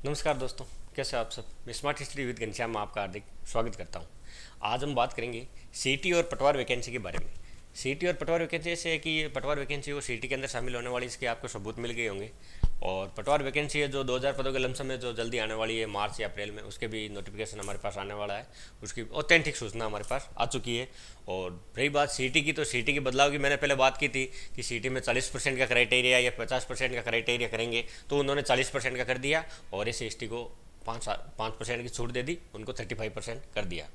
नमस्कार दोस्तों, कैसे हो आप सब। मैं स्मार्ट हिस्ट्री विद घनश्याम में आपका हार्दिक स्वागत करता हूं। आज हम बात करेंगे सीटी और पटवार वैकेंसी के बारे में। सीटी और पटवार वैकेंसी ऐसे है कि ये पटवार वैकेंसी वो सीटी के अंदर शामिल होने वाली, इसके आपको सबूत मिल गए होंगे। और पटवार वैकेंसी है जो 2000 पदों के लमसम में जो जल्दी आने वाली है, मार्च या अप्रैल में, उसके भी नोटिफिकेशन हमारे पास आने वाला है। उसकी ऑथेंटिक सूचना हमारे पास आ चुकी है। और रही बात सीटी की, तो सीटी के बदलाव की मैंने पहले बात की थी कि सीटी में 40% का क्राइटेरिया या 50% का क्राइटेरिया करेंगे, तो उन्होंने 40% का कर दिया और एस सी को 5% की छूट दे दी, उनको 35% कर दिया।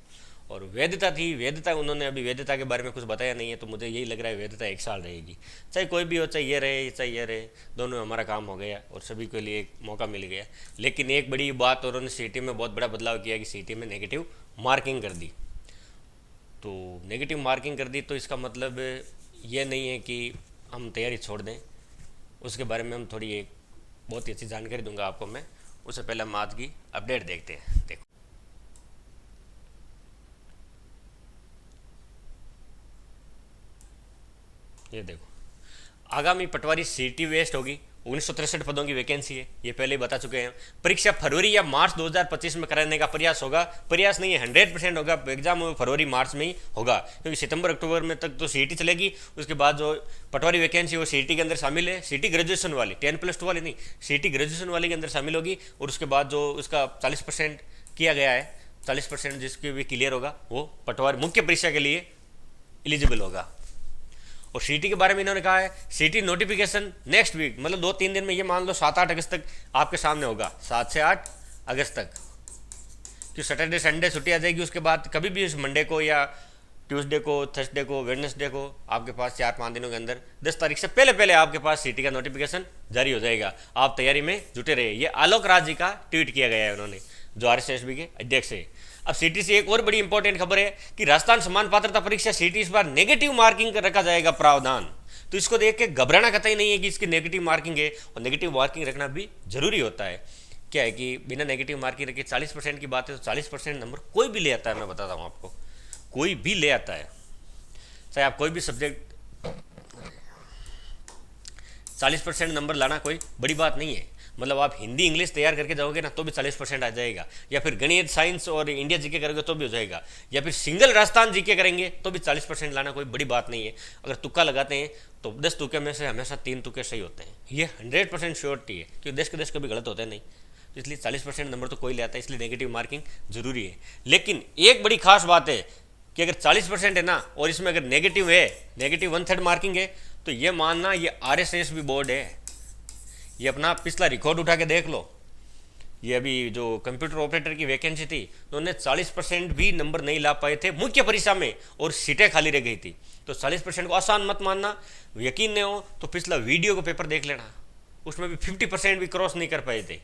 और वैधता थी, वैधता उन्होंने अभी वैधता के बारे में कुछ बताया नहीं है, तो मुझे यही लग रहा है वैधता 1 साल रहेगी। चाहे कोई भी हो, चाहे ये रहे चाहे ये रहे, दोनों में हमारा काम हो गया और सभी के लिए एक मौका मिल गया। लेकिन एक बड़ी बात उन्होंने सिटी में बहुत बड़ा बदलाव किया कि सिटी में नेगेटिव मार्किंग कर दी। तो नेगेटिव मार्किंग कर दी तो इसका मतलब ये नहीं है कि हम तैयारी छोड़ दें। उसके बारे में हम थोड़ी एक बहुत ही अच्छी जानकारी दूंगा आपको मैं। उससे पहले हम आज की अपडेट देखते हैं। देखो, ये देखो, आगामी पटवारी सीटी वेस्ट होगी। 1963 पदों की वैकेंसी है, ये पहले ही बता चुके हैं। परीक्षा फरवरी या मार्च 2025 में कराने का प्रयास होगा। प्रयास नहीं है, 100% होगा। एग्जाम फरवरी मार्च में ही होगा, क्योंकि सितंबर अक्टूबर में तक तो सीटी चलेगी। उसके बाद जो पटवारी वैकेंसी वो सीटी के अंदर शामिल है। सीटी ग्रेजुएशन वाली, 10+2 वाली नहीं, सीटी ग्रेजुएशन वाली के अंदर शामिल होगी। और उसके बाद जो उसका 40% किया गया है, 40% जिसके भी क्लियर होगा वो पटवारी मुख्य परीक्षा के लिए एलिजिबल होगा। और सीटी के बारे में इन्होंने कहा है सीटी नोटिफिकेशन नेक्स्ट वीक, मतलब 2-3 दिन में, ये मान लो 7-8 अगस्त तक आपके सामने होगा। 7 से 8 अगस्त तक, कि सैटरडे संडे छुट्टी आ जाएगी। उसके बाद कभी भी इस मंडे को या ट्यूसडे को, थर्सडे को, वेडनेसडे को आपके पास 4-5 दिनों के अंदर 10 तारीख से पहले पहले आपके पास सीटी का नोटिफिकेशन जारी हो जाएगा। आप तैयारी में जुटे रहिए। ये आलोक राज जी का ट्वीट किया गया है उन्होंने, जो आरएसएसबी के अध्यक्ष है। अब सीटी से एक और बड़ी इंपॉर्टेंट खबर है कि राजस्थान समान पात्रता परीक्षा सीटी इस बार नेगेटिव मार्किंग रखा जाएगा प्रावधान। तो इसको देख के घबराना कतई नहीं है कि इसकी नेगेटिव मार्किंग है, और नेगेटिव मार्किंग रखना भी जरूरी होता है। क्या है कि बिना नेगेटिव मार्किंग रखे 40% की बात है, तो 40% नंबर कोई भी ले आता है। मैं बताता हूँ आपको, कोई भी ले आता है। चाहे आप कोई भी सब्जेक्ट, 40% नंबर लाना कोई बड़ी बात नहीं है। मतलब आप हिंदी इंग्लिश तैयार करके जाओगे ना, तो भी 40% आ जाएगा। या फिर गणित साइंस और इंडिया जीके करोगे तो भी हो जाएगा। या फिर सिंगल राजस्थान जीके करेंगे तो भी 40% लाना कोई बड़ी बात नहीं है। अगर तुक्का लगाते हैं तो 10 तुक्के में से हमेशा 3 तुक्के सही होते हैं। ये 100% श्योरिटी है, क्योंकि देश के देश कभी गलत होते नहीं। इसलिए 40% नंबर तो कोई ले आता है, इसलिए नेगेटिव मार्किंग जरूरी है। लेकिन एक बड़ी खास बात है कि अगर 40% है ना, और इसमें अगर नेगेटिव है, नेगेटिव 1/3 मार्किंग है, तो ये मानना ये आरएसएस भी बोर्ड है। ये अपना पिछला रिकॉर्ड उठा के देख लो। ये अभी जो कंप्यूटर ऑपरेटर की वैकेंसी थी, उन्होंने 40% भी नंबर नहीं ला पाए थे मुख्य परीक्षा में, और सीटें खाली रह गई थी। तो 40% को आसान मत मानना। यकीन नहीं हो तो पिछला वीडियो को पेपर देख लेना, उसमें भी 50% भी क्रॉस नहीं कर पाए थे।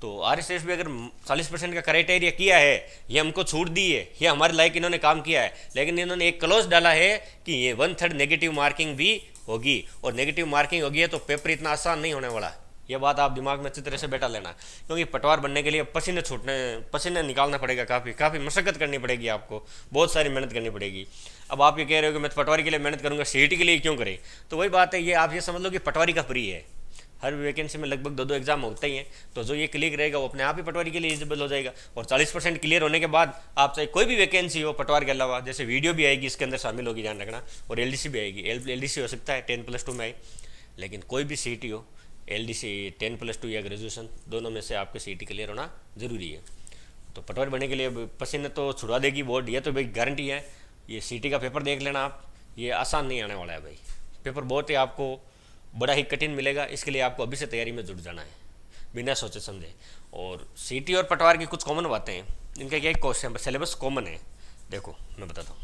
तो आरएसएस भी अगर 40% का क्राइटेरिया किया है, ये हमको छूट दी है, ये हमारे लायक इन्होंने काम किया है, लेकिन इन्होंने एक क्लोज डाला है कि ये 1/3 नेगेटिव मार्किंग भी होगी। और नेगेटिव मार्किंग होगी है तो पेपर इतना आसान नहीं होने वाला। यह बात आप दिमाग में अच्छी तरह से बैठा लेना, क्योंकि पटवार बनने के लिए पसीने निकालना पड़ेगा। काफ़ी मशक्कत करनी पड़ेगी आपको, बहुत सारी मेहनत करनी पड़ेगी। अब आप ये कह रहे हो कि मैं पटवारी के लिए मेहनत करूंगा, सीईटी के लिए क्यों करें? तो वही बात है, ये आप ये समझ लो कि पटवारी का फ्री है। हर वैकेंसी में लगभग 2-2 एग्जाम होते ही हैं, तो जो ये क्लियर रहेगा वो अपने आप ही पटवारी के लिए एलिजिबल हो जाएगा। और 40% क्लियर होने के बाद आप चाहे कोई भी वैकेंसी हो पटवार के अलावा, जैसे वीडियो भी आएगी इसके अंदर शामिल होगी, ध्यान रखना, और एलडीसी भी आएगी। एलडीसी हो सकता है 10+2 में आए, लेकिन कोई भी सीईटी हो, एलडीसी 10+2 या ग्रेजुएशन, दोनों में से आपके सीईटी क्लियर होना जरूरी है। तो पटवारी बनने के लिए पसीने तो छुड़ा देगी बोर्ड, ये तो भाई गारंटी है। ये सीईटी का पेपर देख लेना आप, ये आसान नहीं आने वाला है भाई। पेपर बहुत ही आपको बड़ा ही कठिन मिलेगा। इसके लिए आपको अभी से तैयारी में जुट जाना है, बिना सोचे समझे। और सीटी और पटवार की कुछ कॉमन बातें हैं। इनका क्या क्वेश्चन सिलेबस कॉमन है, देखो मैं बताता हूँ।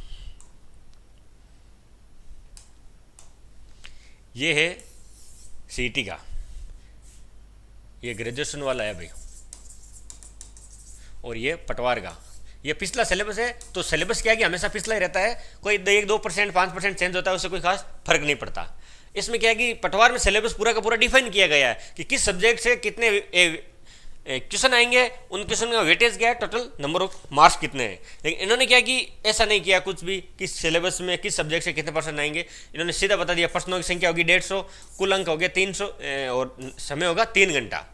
ये है सीटी का, ये ग्रेजुएशन वाला है भाई, और ये पटवार का। ये पिछला सिलेबस है, तो सिलेबस क्या है कि हमेशा पिछला ही रहता है। कोई 1-2% 5% चेंज होता है, उससे कोई खास फर्क नहीं पड़ता। इसमें क्या है कि पटवार में सिलेबस पूरा का पूरा डिफाइन किया गया है कि किस सब्जेक्ट से कितने क्वेश्चन आएंगे, उन क्वेश्चन का वेटेज क्या है, टोटल नंबर ऑफ मार्क्स कितने हैं। लेकिन इन्होंने क्या कि ऐसा नहीं किया कुछ भी कि सिलेबस में किस सब्जेक्ट से कितने परसेंट आएंगे। इन्होंने सीधा बता दिया प्रश्नों की संख्या होगी 150, कुल अंक हो गया 300 और समय होगा 3 घंटा।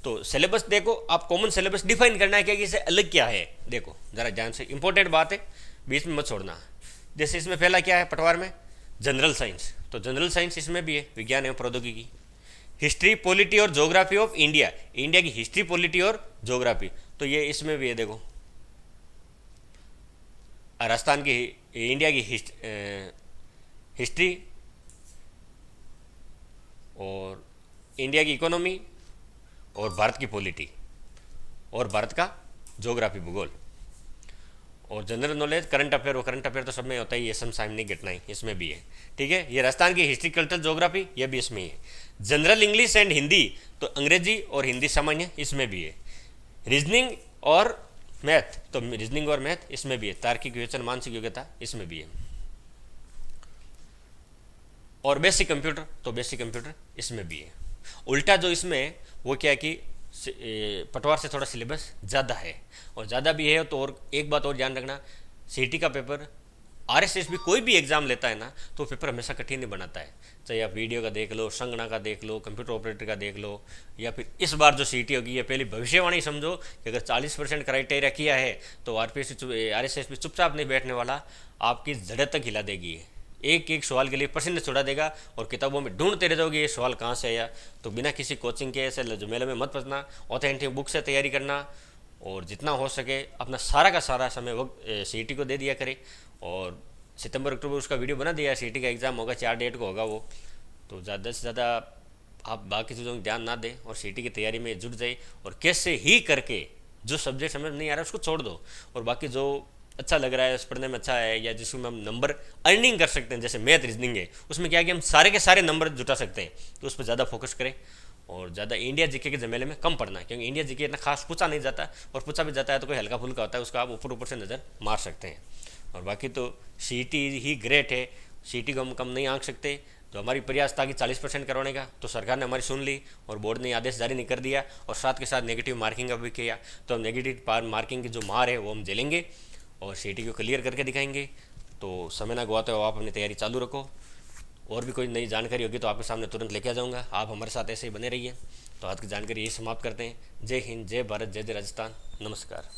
तो सिलेबस देखो, आप कॉमन सिलेबस डिफाइन करना है, क्या कि इसे अलग क्या है। देखो ज़रा ध्यान से, इंपॉर्टेंट बात है, बीच में मत छोड़ना। जैसे इसमें पहला क्या है पटवार में, जनरल साइंस, तो जनरल साइंस इसमें भी है, विज्ञान एवं प्रौद्योगिकी। हिस्ट्री पॉलिटी और ज्योग्राफी ऑफ इंडिया, इंडिया की हिस्ट्री पॉलिटी और ज्योग्राफी, तो ये इसमें भी है। देखो राजस्थान की, इंडिया की हिस्ट्री और इंडिया की इकोनॉमी और भारत की पॉलिटी और भारत का ज्योग्राफी भूगोल। और जनरल नॉलेज करंट अफेयर, वो करंट अफेयर तो सब में होता ही है, समसामयिक घटनाएं इसमें भी है। ठीक है, ये राजस्थान की हिस्ट्री कल्चरल ज्योग्राफी, ये भी इसमें ही है। जनरल इंग्लिश एंड हिंदी, तो अंग्रेजी और हिंदी सामान्य, इसमें भी है। रीजनिंग और मैथ, तो रीजनिंग और मैथ इसमें भी है। तार्किक विवेचन, मानसिक योग्यता, इसमें भी है। और बेसिक कंप्यूटर, तो बेसिक कंप्यूटर इसमें भी है। उल्टा जो इसमें वो क्या है कि पटवार से थोड़ा सिलेबस ज़्यादा है, और ज़्यादा भी है। तो और एक बात और ध्यान रखना, सीटी का पेपर आरएसएस भी कोई भी एग्ज़ाम लेता है ना, तो पेपर हमेशा कठिन नहीं बनाता है। चाहे आप वीडियो का देख लो, संगणना का देख लो, कंप्यूटर ऑपरेटर का देख लो, या फिर इस बार जो सीटी होगी, ये पहली भविष्यवाणी समझो कि अगर 40% क्राइटेरिया किया है तो आरएसएस भी चुपचाप नहीं बैठने वाला, आपकी जड़ें तक हिला देगी। एक एक सवाल के लिए पसीने छुड़ा देगा, और किताबों में ढूंढते रह जाओगे ये सवाल कहाँ से आया। तो बिना किसी कोचिंग के ऐसे झमेले में मत फंसना, ऑथेंटिक बुक से तैयारी करना, और जितना हो सके अपना सारा का सारा समय वक्त सीटी को दे दिया करे। और सितंबर अक्टूबर उसका वीडियो बना दिया, सीटी का एग्ज़ाम होगा 4 डेट को होगा वो, तो ज़्यादा से ज़्यादा आप बाकी चीज़ों में ध्यान ना दें और सीटी की तैयारी में जुट जाए। और कैसे ही करके जो सब्जेक्ट समझ नहीं आ रहा है उसको छोड़ दो, और बाकी जो अच्छा लग रहा है, पढ़ने में अच्छा है, या जिसमें हम नंबर अर्निंग कर सकते हैं, जैसे मैथ रीजनिंग है, उसमें क्या है कि हम सारे के सारे नंबर जुटा सकते हैं, तो उस पर ज़्यादा फोकस करें। और ज़्यादा इंडिया जीके के जमेले में कम पढ़ना है, क्योंकि इंडिया जीके इतना खास पूछा नहीं जाता, और पूछा भी जाता है तो कोई हल्का फुल्का होता है, उसका आप ऊपर ऊपर से नज़र मार सकते हैं। और बाकी तो सीटी ही ग्रेट है, सीटी को हम कम नहीं आंक सकते। तो हमारी प्रयास था कि 40% करवाने का, तो सरकार ने हमारी सुन ली और बोर्ड ने आदेश जारी नहीं कर दिया, और साथ के साथ नेगेटिव मार्किंग का भी किया। तो हम नेगेटिव मार्किंग की जो मार है वो हम झेलेंगे और सीटी को क्लियर करके दिखाएंगे। तो समय ना गवाते हो, आप अपनी तैयारी चालू रखो। और भी कोई नई जानकारी होगी तो आपके सामने तुरंत लेके आ जाऊँगा, आप हमारे साथ ऐसे ही बने रहिए। तो आज की जानकारी यही समाप्त करते हैं। जय हिंद, जय भारत, जय जय राजस्थान, नमस्कार।